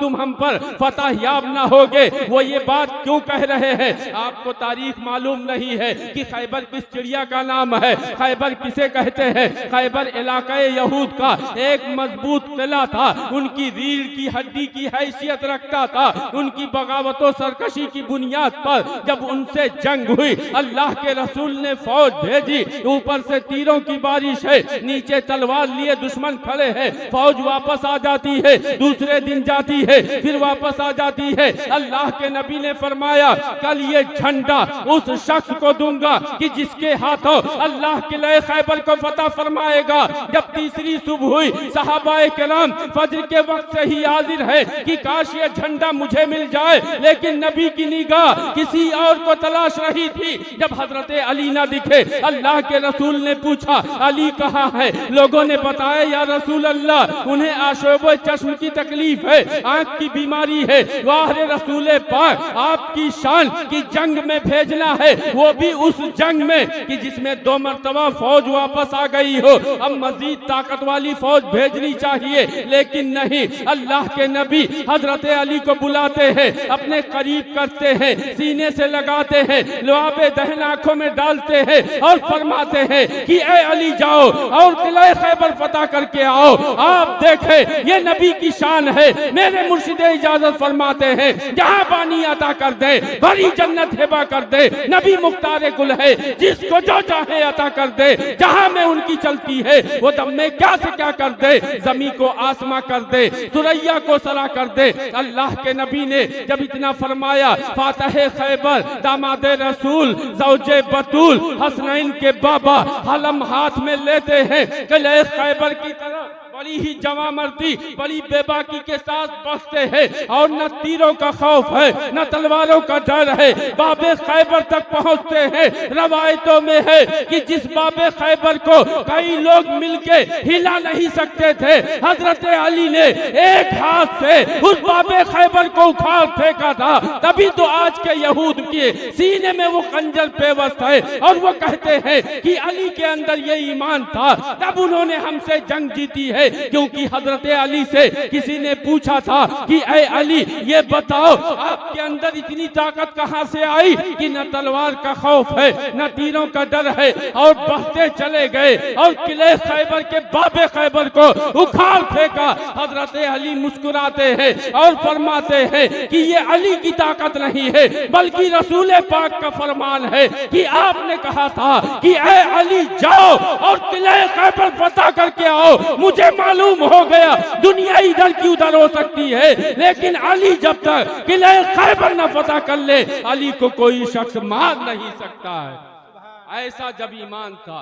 तुम हम पर फतह याब ना होगे। वो ये बात क्यों कह रहे हैं? आपको तारीख मालूम नहीं है कि खैबर किस चिड़िया का नाम है, खैबर किसे कहते हैं। खैबर इलाका यहूद का एक मजबूत किला था, उनकी रीढ़ की हड्डी की हैसियत रखता था। उनकी बगावतों सरकशी की बुनियाद पर जब उनसे जंग हुई, अल्लाह के रसूल ने फौज भेजी, ऊपर से तीरों की बारिश है, नीचे तलवार लिए दुश्मन खड़े हैं, फौज वापस आ जाती है, दूसरे दिन जाती है, फिर वापस आ जाती है। अल्लाह के नबी ने फरमाया कल ये झंडा उस शख्स को दूंगा कि जिसके हाथों अल्लाह किले खैबर को फतह फरमाएगा। जब तीसरी सुबह हुई, सहाबाए किराम फज्र के वक्त से ही हाजिर है कि काश ये झंडा मुझे मिल जाए, लेकिन नबी की निगाह किसी और को तलाश रही थी। जब हजरत अली ना दिखे, अल्लाह के रसूल ने पूछा अली कहाँ है? लोगों ने बताया या रसूल अल्लाह, उन्हें आशोब चश्म की तकलीफ है, आंख की बीमारी है। वाह रे रसूल पाक, आपकी शान की जंग में भेजना है, वो भी उस जंग में कि जिसमें 2 मरतबा फौज वापस आ गई हो। अब मजीद ताकत वाली फौज भेजनी चाहिए, लेकिन नहीं। अल्लाह के नबी हजरत अली को बुलाते हैं, अपने करीब करते हैं, सीने से लगाते हैं, लुआबे दहन आंखों में डालते हैं और फरमाते हैं कि ए अली जाओ और किले खैबर फतह करके आओ। आप देखें ये नबी की शान है। मेरे मुर्शिद इजाजत फरमाते हैं जहां पानी अता कर दे, भरी जन्नत हिबा कर दे। नबी मुख्तार कुल है, जिसको जो चाहे अता कर दे। जहां में उनकी चलती है वो दम में क्या से क्या कर दे, जमी को आसमां कर दे, सुरैया को सरा कर दे। अल्लाह के नबी ने जब इतना फरमाया, फातह खैबर दामाद रसूल ज़ौजे बतूल हसनैन के बाबा हलम हाथ में लेते हैं, किले खैबर की तरफ बड़ी ही जवा मर्दी, बड़ी बेबाकी के साथ बढ़ते हैं और न तीरों का खौफ है, न तलवारों का डर है। बाबे खैबर तक पहुंचते हैं। रवायतों में है कि जिस बाबे खैबर को कई लोग मिलके हिला नहीं सकते थे, हजरत अली ने एक हाथ से उस बाबे खैबर को उखाड़ फेंका था। तभी तो आज के यहूद के सीने में वो खंजर पेवस्त है और वो कहते हैं कि अली के अंदर ये ईमान था, तब उन्होंने हमसे जंग जीती है। क्योंकि हजरत अली से किसी ने पूछा था कि ऐ अली ये बताओ आपके अंदर इतनी ताकत कहां से आई कि न तलवार का खौफ है, न तीरों का डर है। और बढ़ते चले गए और किले खैबर के बाबे खैबर को उखाड़ फेंका। हजरत अली मुस्कुराते हैं और फरमाते हैं कि ये अली की ताकत नहीं है, बल्कि रसूल पाक का फरमान है कि आपने कहा था कि ऐ अली जाओ और किले खैबर फतह करके आओ। मुझे मालूम हो गया दुनिया इधर की उधर हो सकती है, लेकिन अली जब तक किले खैबर न फतह कर ले, अली को कोई शख्स मार नहीं सकता है। ऐसा जब ईमान था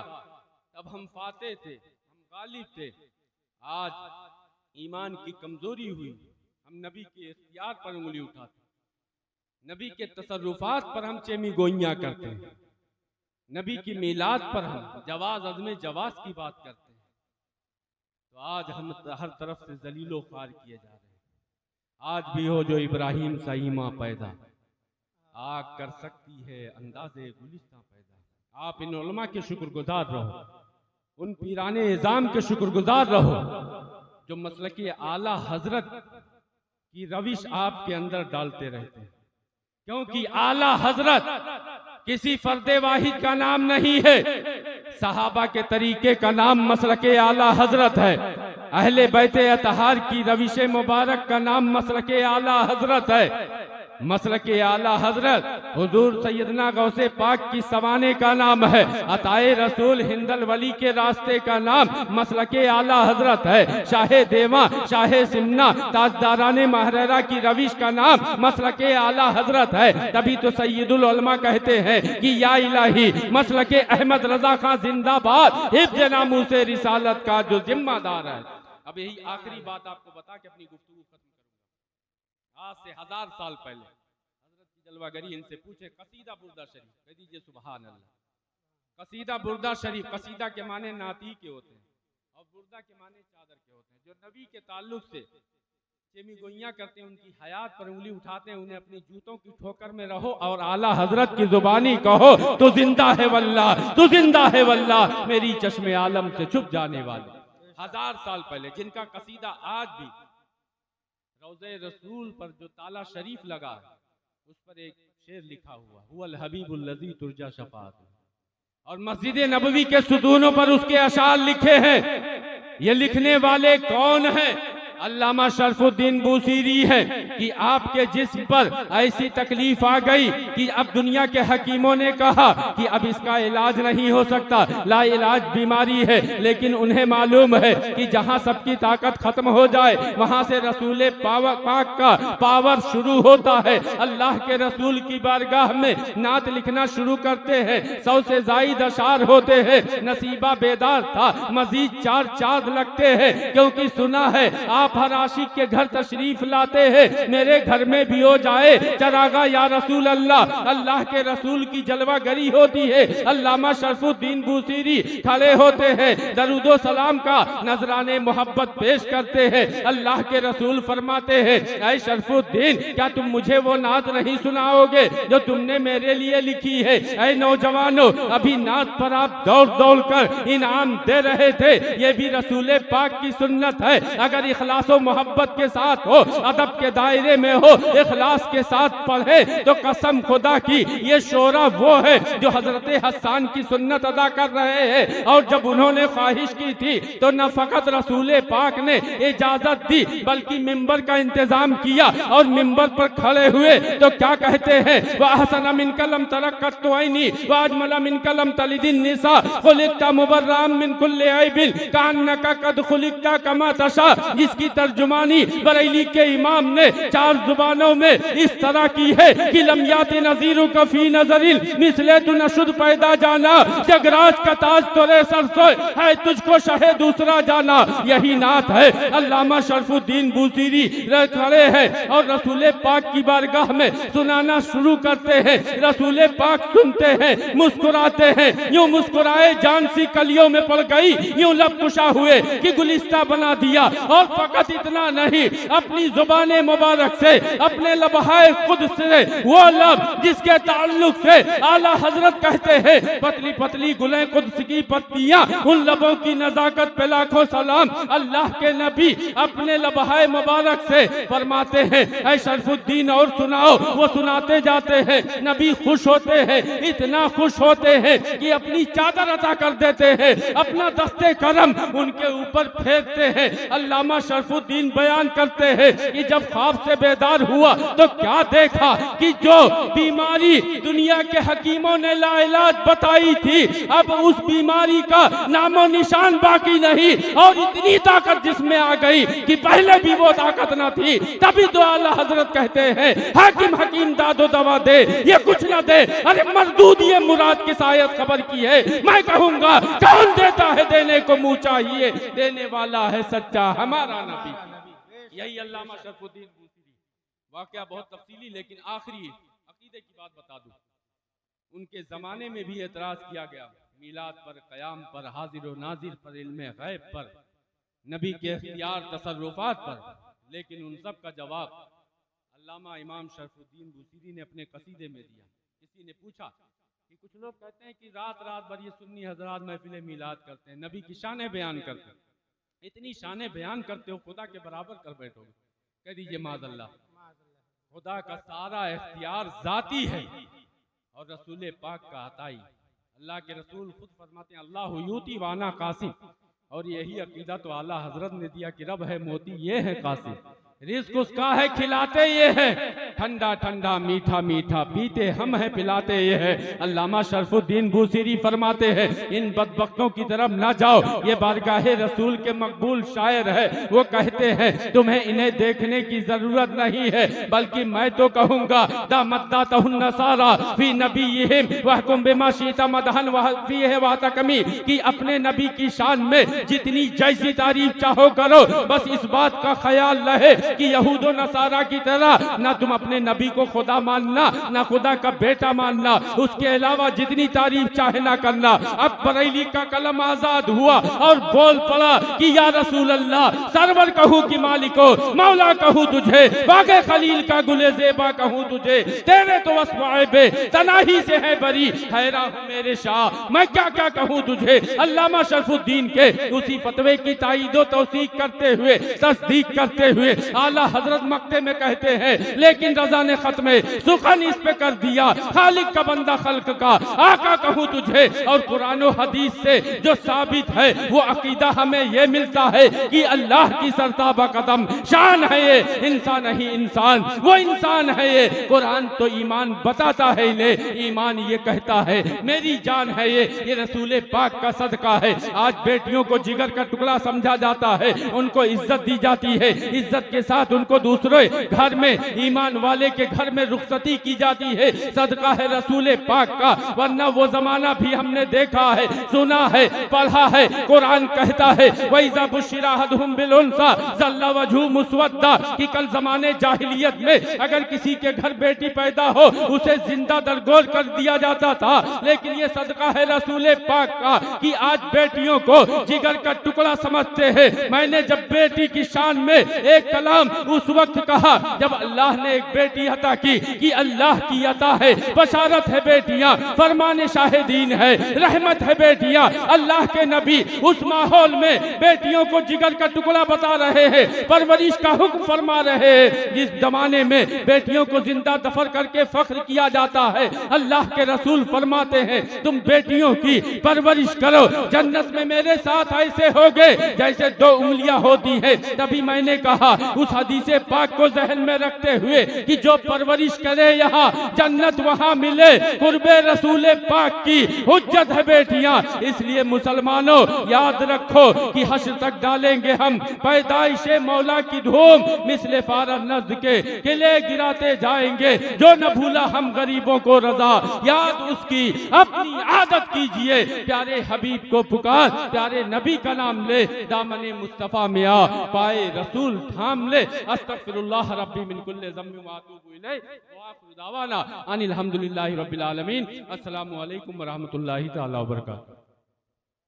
तब हम फाते थे, हम गालिब थे। आज ईमान की कमजोरी हुई, हम नबी के इख्तियार पर उंगली उठाते, नबी के तसर्रुफात पर हम चेमी गोइयां करते हैं, नबी की मीलाद पर हम जवाज अज़्मे जवाज की बात करते हैं। तो आज हम हर तरफ से जलीलो ख्वार किए जा रहे हैं। आज भी हो जो इब्राहिम सा ईमा पैदा, आग कर सकती है अंदाज़े गुलिस्तां पैदा। आप इन उलमा के शुक्रगुजार रहो, उन पीराने इज़ाम के शुक्रगुजार रहो जो मसलकी आला हजरत की रविश आपके अंदर डालते रहते हैं, क्योंकि आला हजरत किसी फर्दे वाहिद का नाम नहीं है, सहाबा के तरीके का नाम मसलके आला हजरत है, अहले बैते अतहार की रविश मुबारक का नाम मसलके आला हजरत है। मसलके आला हजरत हुजूर सैयदना गौसे पाक की सवाने का नाम है, अताए रसूल हिंदल वली के रास्ते का नाम मसलके आला हजरत है, शाहे देवा शाहे सिमना ताजदाराने महरेरा की रविश का नाम मसलके आला हजरत है। तभी तो सैयदुल उलमा कहते हैं कि या इलाही मसलके अहमद रजा खां जिंदाबाद, हिफ्ज़ नामूसे रिसालत का जो जिम्मेदार है। अब यही आखिरी बात आपको बता के अपनी गुफ्तगू खत्म करूंगा। आज से 1000 साल पहले हजरत की जलवागरी इनसे पूछे कसीदा बुर्दा शरीफ, कह दीजिए सुभान अल्लाह। कसीदा बुर्दा शरीफ, कसीदा के माने नाती के होते हैं और बुर्दा के माने चादर के होते हैं। जो नबी के ताल्लुक से चेमी गोइयां करते हैं, उनकी हयात पर उंगली उठाते हैं, उन्हें अपनी जूतों की ठोकर में रहो और आला हजरत की जुबानी कहो तो जिंदा है वल्लाह, तो जिंदा है वल्लाह, मेरी चश्मे आलम से छुप जाने वाले। 1000 साल पहले जिनका कसीदा आज भी रौज़े रसूल पर जो ताला शरीफ लगा है उस पर एक शेर लिखा हुआ, हुवल हबीबुल लज़ी तुरजा शफ़ाअत, और मस्जिद नबवी के सुतूनों पर उसके अशार लिखे हैं। ये लिखने वाले कौन हैं? अल्लामा शरफुद्दीन बूसीरी है कि आपके जिस्म पर ऐसी तकलीफ आ गई कि अब दुनिया के हकीमों ने कहा कि अब इसका इलाज नहीं हो सकता, ला इलाज बीमारी है, लेकिन उन्हें मालूम है कि जहां सबकी ताकत खत्म हो जाए वहां से रसूल पाक का पावर शुरू होता है। अल्लाह के रसूल की बारगाह में नात लिखना शुरू करते हैं, 100 से जायद अशार होते हैं। नसीबा बेदार था, मजीद 4 चांद लगते हैं, क्योंकि सुना है आप हर आशिक के घर तशरीफ लाते हैं, मेरे घर में भी हो जाए चरागा या रसूल अल्लाह। अल्लाह के रसूल की जलवागरी होती है। अल्लामा शरफुद्दीन बूसीरी खड़े होते हैं, दरूदो सलाम का नजराने मोहब्बत पेश करते हैं। अल्लाह के रसूल फरमाते हैं, ऐ शरफुद्दीन क्या तुम मुझे वो नात नहीं सुनाओगे जो तुमने मेरे लिए लिखी है? ऐ नौजवानों, अभी नात पर आप दौड़ दौड़ कर इनाम दे रहे थे, ये भी रसूल पाक की सुन्नत है। अगर इखलास मोहब्बत के साथ हो, अदब के दायरे में हो, इखलास के साथ पढ़े तो कसम खुदा की ये शोरा वो है जो हजरत हसन की सुन्नत अदा कर रहे हैं। और जब उन्होंने ख्वाहिश की थी तो न फकत रसूल पाक ने इजाजत दी बल्कि मिंबर का इंतजाम किया, और मिंबर पर खड़े हुए तो क्या कहते हैं, वह हसन मिन कलम तरक्कत तो आईनी व अजमल मिन कलम तलिदिन निसा खुलिकता मुबर्राम मिन कुल्ली ऐबिन कान्नका कद खुलिकता कमा तशा, जिसकी तर्जुमानी बरेली के इमाम ने 4 जुबानों में इस तरह की है कि लम्यात नजीरू कफी नजरिल मिसले तू नशुद पैदा जाना, जगराज का ताज तोरे सर सोए है तुझको शहे दूसरा जाना। यही नात है। अल्लामा शरफुद्दीन बूसीरी खड़े हैं और रसूल पाक की बारगाह में सुनाना शुरू करते हैं। रसूल पाक सुनते हैं, मुस्कुराते हैं, यूं मुस्कुराए जान सी कलियों में पड़ गई, यूं लब कुशा हुए कि गुलिस्ता बना दिया। और फकत इतना नहीं, अपनी जुबान मुबारक से, अपने लबहाए खुद से, वो लब जिसके ताल्लुक से आला हजरत कहते हैं पतली पतली गुलें कुद्स की पत्तियां, उन लबों की नजाकत पे लाखों सलाम। अल्लाह के नबी अपने लबहाए मुबारक से फरमाते हैं, ऐ शरफुद्दीन और सुनाओ। वो सुनाते जाते हैं, नबी खुश होते हैं, इतना खुश होते हैं कि अपनी चादर अता कर देते हैं, अपना दस्ते करम उनके ऊपर फेरते हैं। अल्लामा शरफुद्दीन बयान करते हैं कि जब ख्वाब से बेदार हुआ तो क्या देखा कि जो बीमारी दुनिया के हकीमों ने लाइलाज बताई थी, अब उस बीमारी का नामो निशान बाकी नहीं, और इतनी ताकत जिसमें आ गई कि पहले भी वो ताकत न थी। तभी तो आला हजरत कहते हैं, हाकिम हकीम दादो दवा दे, ये कुछ न दे, अरे मरदूद ये मुराद की शायद खबर की है। मैं कहूंगा कौन देता है, देने को मुंह चाहिए, देने वाला है सच्चा हमारा नबी। यही अल्लामा शरफुद्दीन बूसीरी। वाकया बहुत तफसीली, लेकिन आखिरी अकीदे की बात बता दूं। उनके जमाने में भी एतराज किया गया मीलाद पर, क़याम पर, हाजिर व नाजिर पर, इल्मे गैब पर, नबी के इख्तियार तसर्रुफात पर, लेकिन उन सब का जवाब अल्लामा इमाम शरफुद्दीन बूसीरी ने अपने कसीदे में दिया। किसी ने पूछा कि कुछ लोग कहते हैं कि रात रात भर ये सुन्नी हजरात महफिल मीलाद करते हैं, नबी की शान बयान करते हैं, इतनी शाने बयान करते हो, खुदा के बराबर कर बैठोगे? कह दीजिए माज़अल्लाह। खुदा का सारा इख्तियार जाती है और रसूल पाक का अताई। अल्लाह के रसूल खुद फरमाते हैं अल्लाह यूती वाना कासिम, और यही अकीदा तो आला हजरत ने दिया कि रब है मोती, ये है कासिम। रिज़्क़ उसका है, खिलाते ये है, ठंडा ठंडा मीठा मीठा पीते हम है, पिलाते ये है। अल्लामा शरफुद्दीन बूसीरी फरमाते हैं इन बदबख्तों की तरफ ना जाओ, ये बारगाहे रसूल के मकबूल शायर है। वो कहते हैं तुम्हें इन्हें देखने की जरूरत नहीं है, बल्कि मैं तो कहूँगा दामद्दातहुन नसारा फी नबीहिम वहकुम बिमा शीता मदहन वफीह वातकमी, कि अपने नबी की शान में जितनी जैसी तारीफ चाहो करो, बस इस बात का ख्याल रहे कि यहूद और नसारा की तरह ना तुम अपने नबी को खुदा मानना, ना खुदा का बेटा मानना, उसके अलावा जितनी तारीफ चाहे ना करना। अब बरेली का कलम आजाद हुआ और बोल पड़ा कि या रसूल अल्लाह, सरवर कहूँ कि मालिको, मौला कहूँ तुझे, बागे खलील का गुले ज़ेबा कहूँ तुझे, तेरे तो वस्फ़े तनाही से है बरी, हैरान हूँ मेरे शाह मैं क्या क्या कहूँ तुझे। अल्लामा शरफुद्दीन के उसी फतवे की ताईदो तौसीक करते हुए, तस्दीक करते हुए आला हजरत मक्ते में कहते हैं लेकिन रजा ने खत्म सुखन इस पे कर दिया, खालिक का बंदा खल्क का आका कहूँ तुझे। और कुरान और हदीस से जो साबित है वो अकीदा हमें ये मिलता है कि अल्लाह की सरताबा कदम शान है ये, इंसान नहीं इंसान, वो इंसान है ये। कुरान तो ईमान बताता है इन्हें, ईमान ये कहता है मेरी जान है ये रसूल पाक का सदका है। आज बेटियों को जिगर का टुकड़ा समझा जाता है, उनको इज्जत दी जाती है, इज्जत के साथ उनको दूसरे घर में, ईमान वाले के घर में रुखसती की जाती है, सदका है रसूल पाक का। वरना वो जमाना भी हमने देखा है, सुना है, पढ़ा है। कुरान कहता है वैज़ा बुश्शिरा अहदुहुम बिल उन्सा ज़ल्ला वजहु मुस्वद्दा, कि कल जमाने जाहिलियत में अगर किसी के घर बेटी पैदा हो उसे जिंदा दरगोर कर दिया जाता था, लेकिन ये सदका है रसूल पाक का कि आज बेटियों को जिगर का टुकड़ा समझते हैं। मैंने जब बेटी की शान में एक कलाम उस वक्त कहा जब अल्लाह ने एक बेटी अता की कि अल्लाह की अता है, बशारत है बेटियां, फरमाने शाहिदीन है, रहमत है बेटियां। अल्लाह के नबी उस माहौल में बेटियों को जिगर का टुकड़ा बता रहे हैं, परवरिश का हुक्म फरमा रहे हैं। जिस जमाने में बेटियों को जिंदा दफन करके फख्र किया जाता है, अल्लाह के रसूल फरमाते हैं तुम बेटियों की परवरिश करो, जन्नत में मेरे साथ ऐसे होगे जैसे दो उंगलियां होती है। तभी मैंने कहा उस हदीसे पाक को जहन में रखते हुए कि जो परवरिश करे यहाँ जन्नत वहाँ मिले, कुर्बे रसूल पाक की हुज्जत है बेटियां। इसलिए मुसलमानों याद रखो कि हश्र तक डालेंगे हम पैदाइशे मौला की धूम, मिसले फारह नज़्द के किले गिराते जाएंगे। जो न भूला हम गरीबों को रजा, याद उसकी अपनी आदत कीजिए। प्यारे हबीब को पुकार, प्यारे नबी का नाम ले, दामने मुस्तफा में आ, पाए रसूल थाम ले। अस्तगफिरुल्लाह रब्बी मिन कुल्लि ज़म्बिन व अतूबु इलैहि व आखिरु दावाना अनिल हम्दुलिल्लाहि रब्बिल आलमीन। अस्सलामु अलैकुम व रहमतुल्लाहि तआला व बरकातहू।